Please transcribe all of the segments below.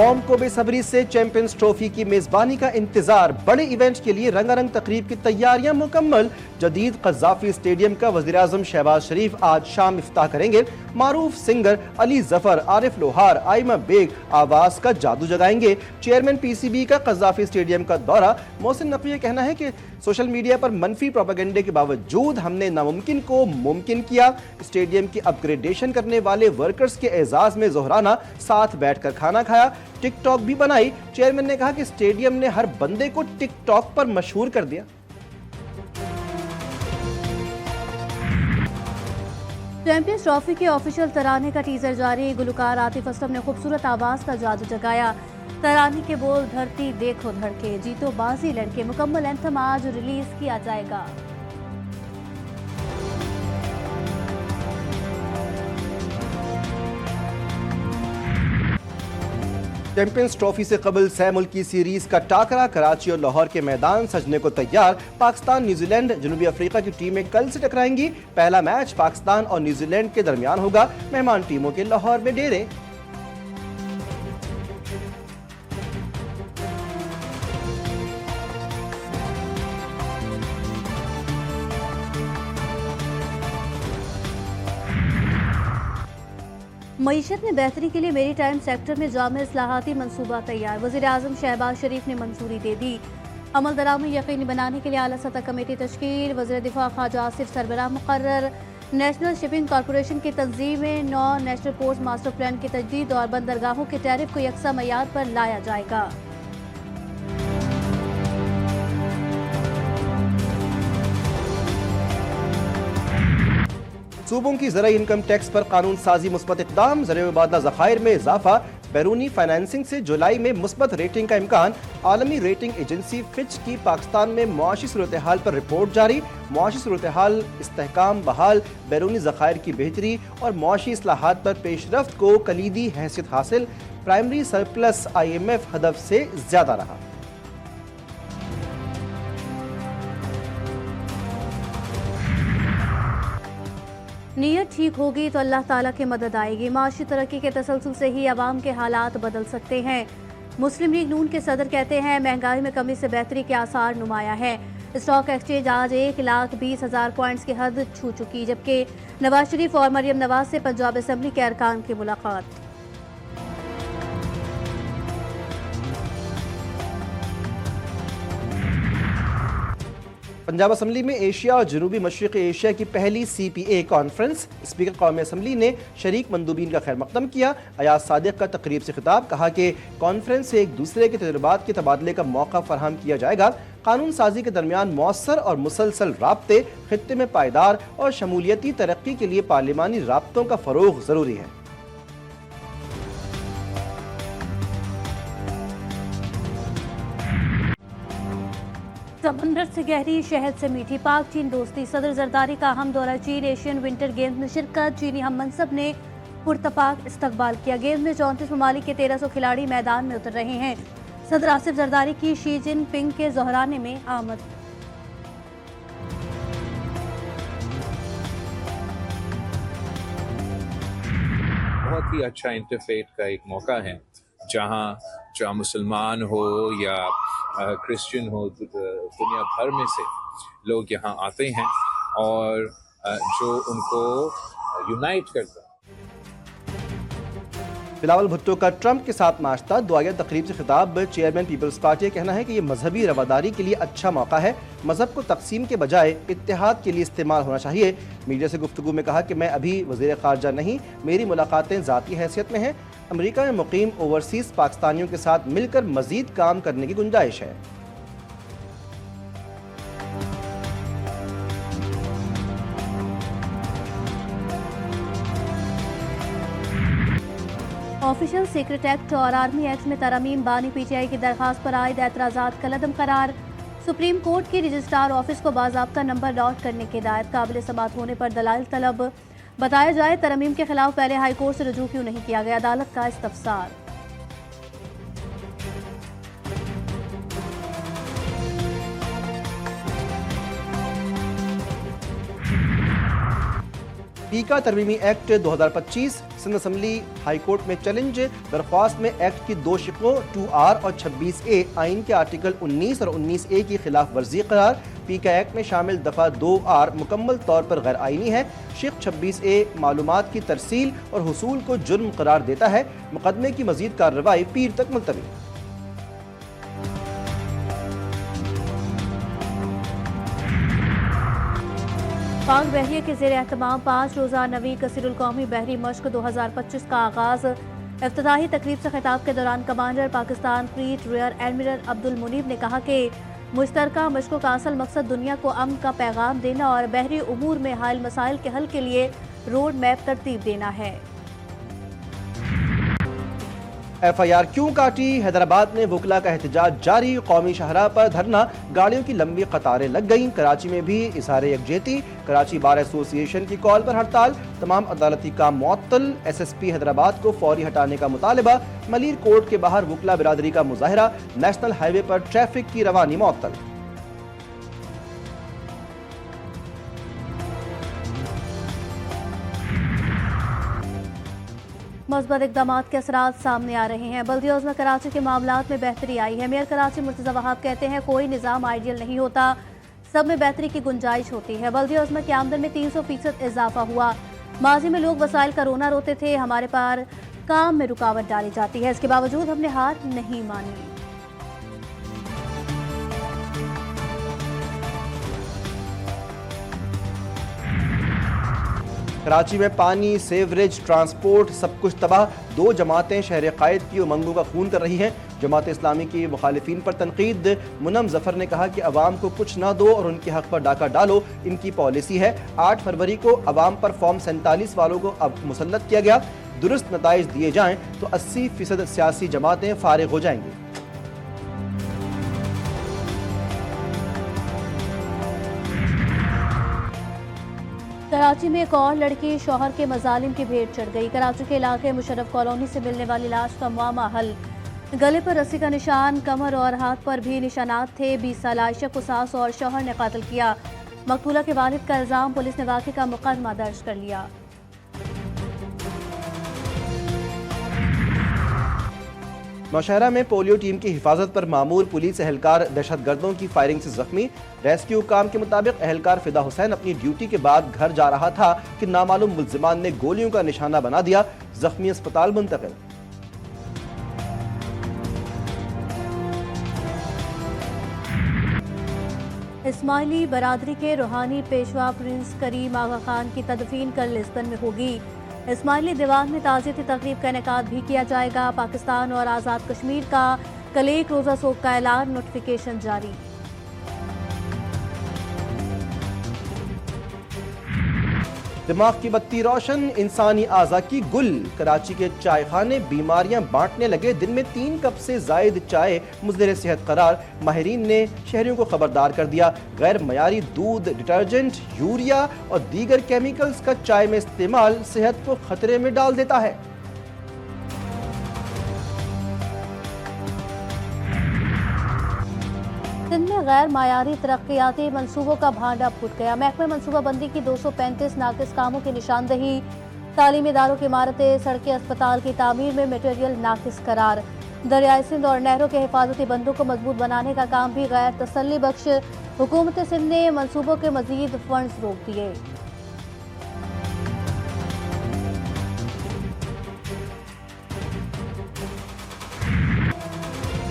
कौम को बेसब्री से चैंपियंस ट्रॉफी की मेजबानी का इंतजार। बड़े इवेंट के लिए रंगारंग तकरीब की तैयारियां मुकम्मल। जदीद कज़ाफी स्टेडियम का वज़ीर-ए-आज़म शहबाज शरीफ आज शाम इफ्ताह करेंगे। मारूफ सिंगर अली जफर, आरिफ लोहार, आइमा बेग आवाज का जादू जगाएंगे। चेयरमैन पीसीबी का कज़ाफी स्टेडियम का दौरा। मोहसिन नकवी का कहना है कि सोशल मीडिया पर मनफी प्रोपेगेंडे के बावजूद हमने नामुमकिन को मुमकिन किया। स्टेडियम की अपग्रेडेशन करने वाले वर्कर्स के एजाज में जोहराना साथ बैठकर खाना खाया, टिकटॉक भी बनाई। चेयरमैन ने कहा कि स्टेडियम ने हर बंदे को टिकटॉक पर मशहूर कर दिया। चैंपियंस ट्रॉफी के ऑफिशियल तराने का टीजर जारी। गुलकार आतिफ असलम ने खूबसूरत आवाज का जादू जगाया। तराने के बोल धरती देखो धड़के, जीतो बाजी लड़के। मुकम्मल एंथम आज रिलीज किया जाएगा। चैंपियंस ट्रॉफी से कबल सह मुल्की सीरीज का टाकरा कराची और लाहौर के मैदान सजने को तैयार। पाकिस्तान न्यूजीलैंड जनूबी अफ्रीका की टीमें कल से टकराएंगी। पहला मैच पाकिस्तान और न्यूजीलैंड के दरमियान होगा। मेहमान टीमों के लाहौर में डेरे। मईशत में बेहतरी के लिए मेरी टाइम सेक्टर में जामे इस्लाहाती मनसूबा तैयार। वज़ीर-ए-आज़म शहबाज शरीफ ने मंजूरी दे दी। अमल दरामद यकीनी बनाने के लिए आला सतह कमेटी तश्कील। वज़ीर दिफा ख्वाजा आसिफ सरबराह मुकर्रर। नेशनल शिपिंग कॉरपोरेशन की तंजीमें। 9 नेशनल पोर्ट मास्टर प्लान की तजदीद और बंदरगाहों के टैरिफ को यकसा मयार पर लाया जाएगा। सूबों की ज़राई इनकम टैक्स पर कानून साजी मुस्बत इक़दाम। ज़र मुबादला ज़खायर में इजाफा। बैरूनी फाइनेंसिंग से जुलाई में मुस्बत रेटिंग का इम्कान। आलमी रेटिंग एजेंसी फिच की पाकिस्तान में मुआशी सूरत हाल पर रिपोर्ट जारी। मुआशी सूरत हाल, इस्तेहकाम बहाल, बैरूनी ज़खायर की बेहतरी और मुआशी इस्लाहात पर पेशरफ्त को कलीदी हैसियत हासिल। प्राइमरी सरप्लस IMF हदफ से ज्यादा रहा। नीयत ठीक होगी तो अल्लाह ताला की मदद आएगी। माशी तरक्की के तसलसल से ही अवाम के हालात बदल सकते हैं। मुस्लिम लीग नून के सदर कहते हैं महंगाई में कमी से बेहतरी के आसार नुमाया है। स्टॉक एक्सचेंज आज 1,20,000 पॉइंट्स की हद छू चुकी, जबकि नवाज शरीफ और मरियम नवाज से पंजाब असम्बली के अरकान की मुलाकात। पंजाब असम्बली में एशिया और जनूबी मशरक़ी एशिया की पहली CPA कॉन्फ्रेंस। स्पीकर कौमी असम्बली ने शरीक मंदूबीन का खैर मकदम किया। अयाज सादिक का तकरीब से खिताब। कहा कि कॉन्फ्रेंस से एक दूसरे के तजुर्बात के तबादले का मौका फराहम किया जाएगा। कानून साजी के दरमियान मौसर और मुसलसल राब्ते, खित्ते में पायदार और शमूलियती तरक्की के लिए पार्लिमानी राब्तों का फ़रोग़ ज़रूरी है। समंदर से गहरी, शहद से मीठी, पाक चीन दोस्ती। सदर जरदारी का अहम दौरा चीन। एशियन विंटर गेम्स में शिरकत। चीनी हम मनसब ने पुरतपाक इस्तकबाल किया। गेम्स में 34 ममालिक के 1300 खिलाड़ी मैदान में उतर रहे हैं। सदर आसिफ जरदारी की शी जिनपिंग के जोहराने में आमद। बहुत ही अच्छा इंटरफेथ का एक मौका है, जहाँ मुसलमान हो या क्रिश्चियन हो, दुनिया भर में से लोग यहाँ आते हैं और जो उनको यूनाइट करता है। बिलावल भुट्टो का ट्रंप के साथ नाश्ता। दुआया तकरीब से खिताब। चेयरमैन पीपल्स पार्टी का कहना है कि यह मजहबी रवादारी के लिए अच्छा मौका है। मजहब को तकसीम के बजाय इत्तेहाद के लिए इस्तेमाल होना चाहिए। मीडिया से गुफ्तगू में कहा कि मैं अभी वज़ीर ख़ारजा नहीं, मेरी मुलाकातें ज़ाती हैसियत में हैं। अमेरिका में मुकीम ओवरसीज़ पाकिस्तानियों के साथ मिलकर मज़ीद काम करने की गुंजाइश है। ऑफिशियल सीक्रेट एक्ट और आर्मी एक्ट में तरमीम। बानी PTI की दरखास्त पर आयद एतराज़ात कलअदम करार। सुप्रीम कोर्ट की रजिस्ट्रार ऑफिस को बाज़ाब्ता नंबर लॉट करने की हिदायत। काबिल समाअत होने पर दलाइल तलब। बताया जाए तरमीम के खिलाफ पहले हाई कोर्ट से रजू क्यों नहीं किया गया, अदालत का इस्तफसार। पीका तरमीमी act 2025, Sindh assembly high court में चैलेंज। दरख्वास्त में एक्ट की 2 शिकों 2R और 26A आइन के आर्टिकल 19 और 19A की खिलाफ वर्जी करार। पीका एक्ट में शामिल दफ़ा 2R मुकम्मल तौर पर गैर आइनी है। शिक 26A मालूमात की तरसील और हुसूल को जुर्म करार देता है। मुकदमे की मजीद कार्रवाई पीर तक मुलतवी। पाक बहरिया के ज़ेर एहतमाम 5 रोज़ा नवी कसीरुल कौमी बहरी मश्क 2025 का आगाज़। इफ्तिताही तकरीब से खिताब के दौरान commander Pakistan fleet rear admiral Abdul Munib ने कहा कि मुश्तरका मशकों का असल मकसद दुनिया को अमन का पैगाम देना और बहरी उमूर में हाल मसाइल के हल के लिए रोड मैप तरतीब देना है। FIR क्यों काटी? हैदराबाद में वकला का एहतजाज जारी। कौमी शाहराह पर धरना, गाड़ियों की लंबी कतारें लग गईं। कराची में भी इज़हार यकजहती। कराची बार एसोसिएशन की कॉल पर हड़ताल। तमाम अदालती काम मुअत्तल। SSP हैदराबाद को फौरी हटाने का मुतालबा। मलीर कोर्ट के बाहर वकला बिरादरी का मुजाहरा। नेशनल हाईवे पर ट्रैफिक की रवानी मुअत्तल। मज़बूत इक़दामात के असरात सामने आ रहे हैं। बल्दियोज़ में कराची के मामलात में बेहतरी आई है। मेयर कराची मुर्तज़ा वहाब कहते हैं कोई निज़ाम आइडियल नहीं होता, सब में बेहतरी की गुंजाइश होती है। बल्दियोज़ की आमदन में 300% इजाफा हुआ। माजी में लोग वसाइल का रोना रोते थे, हमारे पार काम में रुकावट डाली जाती है, इसके बावजूद हमने हार नहीं मानी। कराची में पानी, सेवरेज, ट्रांसपोर्ट सब कुछ तबाह। 2 जमातें शहर कायद की उमंगों का खून कर रही हैं। जमात इस्लामी की मुखालिफिन पर तनकीद। मुनम जफर ने कहा कि अवाम को कुछ ना दो और उनके हक पर डाका डालो, इनकी पॉलिसी है। 8 फरवरी को अवाम पर फॉर्म 47 वालों को अब मुसल्लत किया गया। दुरुस्त नताइज दिए जाएं तो 80% सियासी जमातें फारिग हो जाएंगी। कराची में एक और लड़की शौहर के मजालिम की भेंट चढ़ गई। कराची के इलाके मुशर्रफ कॉलोनी से मिलने वाली लाश का मामला हल। गले पर रस्सी का निशान, कमर और हाथ पर भी निशानात थे। 20 साल आयशा को सास और शौहर ने कत्ल किया। मकतूला के वालिद का इल्जाम, पुलिस ने वाक़े का मुकदमा दर्ज कर लिया। नौशहरा में पोलियो टीम की हिफाजत पर मामूर पुलिस एहलकार दहशतगर्दों की फायरिंग से जख्मी। रेस्क्यू काम के मुताबिक एहलकार फिदा हुसैन अपनी ड्यूटी के बाद घर जा रहा था कि नामालूम मुल्जिमान ने गोलियों का निशाना बना दिया। जख्मी अस्पताल मुंतकिल। इस्माइली बरादरी के रूहानी पेशवा प्रिंस करीम आगा खान की तदफीन कल लिस्बन में होगी। इस्माइली दीवान में ताज़ियती तकरीब का इनेकाद भी किया जाएगा। पाकिस्तान और आज़ाद कश्मीर का कल 1 रोज़ा सोग का ऐलान, नोटिफिकेशन जारी। दिमाग की बत्ती रोशन, इंसानी आज़ा की गुल। कराची के चाय खाने बीमारियां बांटने लगे। दिन में 3 कप से जायद चाय मुज़िर सेहत करार। माहिरीन ने शहरियों को खबरदार कर दिया। गैर मयारी दूध, डिटर्जेंट, यूरिया और दीगर केमिकल्स का चाय में इस्तेमाल सेहत को खतरे में डाल देता है। सिंध में गैर मायारी तरक्याती मनसूबों का भांडा फूट गया। महकमे मनसूबाबंदी की 235 नाकिस कामों की निशानदही। तालीमी इदारों की इमारतें, सड़कें, अस्पताल की तामीर में मटेरियल नाकिस करार। दरियाई सिंध और नहरों के हिफाजती बंदों को मजबूत बनाने का काम भी गैर तसल्ली बख्श। हुकूमत सिंध ने मनसूबों के मजीद फंड्स रोक दिए।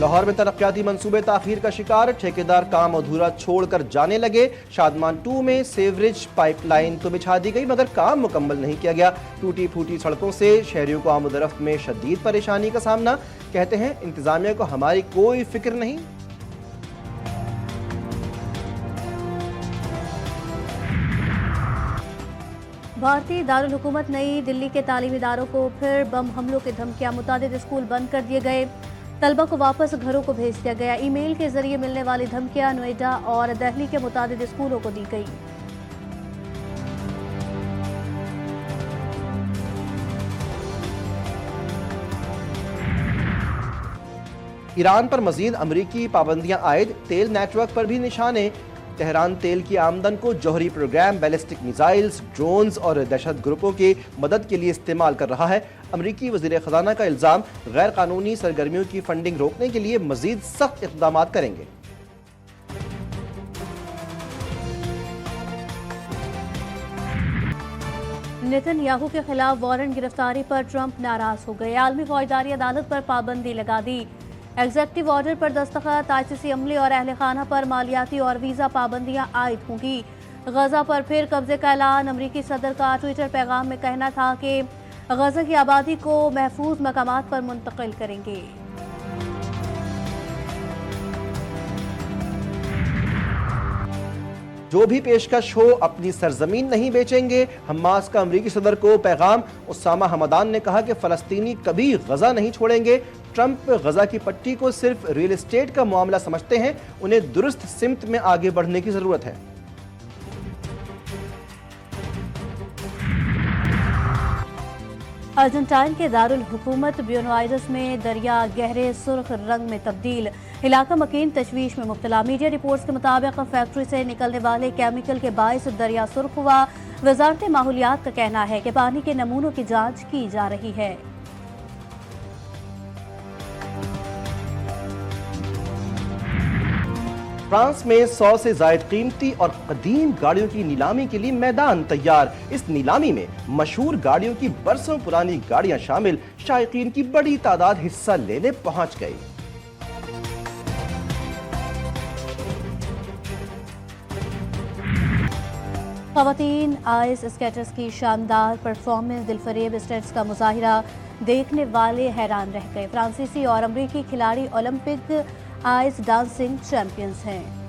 लाहौर में तरक्याती मंसूबे ताखीर का शिकार। ठेकेदार काम अधूरा छोड़कर जाने लगे। शादमान 2 में सेवरेज पाइपलाइन तो बिछा दी गई मगर काम मुकम्मल नहीं किया गया। टूटी फूटी सड़कों से शहरियों को आमदरफ्त में शदीद परेशानी का सामना। कहते हैं इंतजामिया को हमारी कोई फिक्र नहीं। भारतीय दारुल हुकूमत नई दिल्ली के तालीमी इदारों को फिर बम हमलों की धमकियां। मुतादिद स्कूल बंद कर दिए गए। तलबा को वापस घरों को भेज दिया गया। ईमेल के जरिए मिलने वाली धमकियां नोएडा और दिल्ली के मुतादिद स्कूलों को दी गई। ईरान पर मजीद अमरीकी पाबंदियां आयद। तेल नेटवर्क पर भी निशाने। तेहरान तेल की आमदन को जौहरी प्रोग्राम, बैलिस्टिक मिसाइल्स, ड्रोन्स और दहशत ग्रुपों की मदद के लिए इस्तेमाल कर रहा है। अमरीकी वज़ीर ख़ज़ाना का इल्ज़ाम, गैर कानूनी सरगर्मियों की फंडिंग रोकने के लिए मज़ीद सख्त इक़दाम करेंगे। नेतन्याहू के खिलाफ वारंट गिरफ्तारी पर ट्रंप नाराज हो गए। आलमी फौजदारी अदालत पर पाबंदी लगा दी। एग्जेक्टिव ऑर्डर पर दस्तखत, आईसीसी अमले और अहल खाना पर मालियाती और वीज़ा पाबंदियां आयद होंगी। गजा पर फिर कब्जे का ऐलान। अमरीकी सदर का ट्विटर पैगाम में कहना था कि गजा की आबादी को महफूज मकामात पर मुंतकिल करेंगे। जो भी पेशकश हो, अपनी सरजमीन नहीं बेचेंगे। हमास का अमरीकी सदर को पैगाम। उसामा हमदान ने कहा कि फ़लस्तीनी कभी गजा नहीं छोड़ेंगे। ट्रंप गजा की पट्टी को सिर्फ रियल एस्टेट का मामला समझते हैं। उन्हें दुरुस्त सिमत में आगे बढ़ने की जरूरत है। अर्जेंटाइन के दारुल हुकूमत ब्यूनो आयर्स में दरिया गहरे सुर्ख रंग में तब्दील। इलाका मकीन तशवीश में मुब्तला। मीडिया रिपोर्ट्स के मुताबिक फैक्ट्री से निकलने वाले केमिकल के बायस दरिया सुर्ख हुआ। वजारत माहौलियात का कहना है कि पानी के नमूनों की जांच की जा रही है। फ्रांस में 100 से जायद कीमती और कदीम गाड़ियों की नीलामी के लिए मैदान तैयार। इस नीलामी में मशहूर गाड़ियों की बरसों पुरानी गाड़ियां शामिल। शायकीन की बड़ी तादाद हिस्सा लेने पहुंच गई। खवातीन आइस स्केटर्स की शानदार परफॉर्मेंस, दिलफरेब स्टेट्स का मुजाहिरा देखने वाले हैरान रह गए। फ्रांसीसी और अमरीकी खिलाड़ी ओलंपिक आइस डांसिंग चैंपियंस हैं।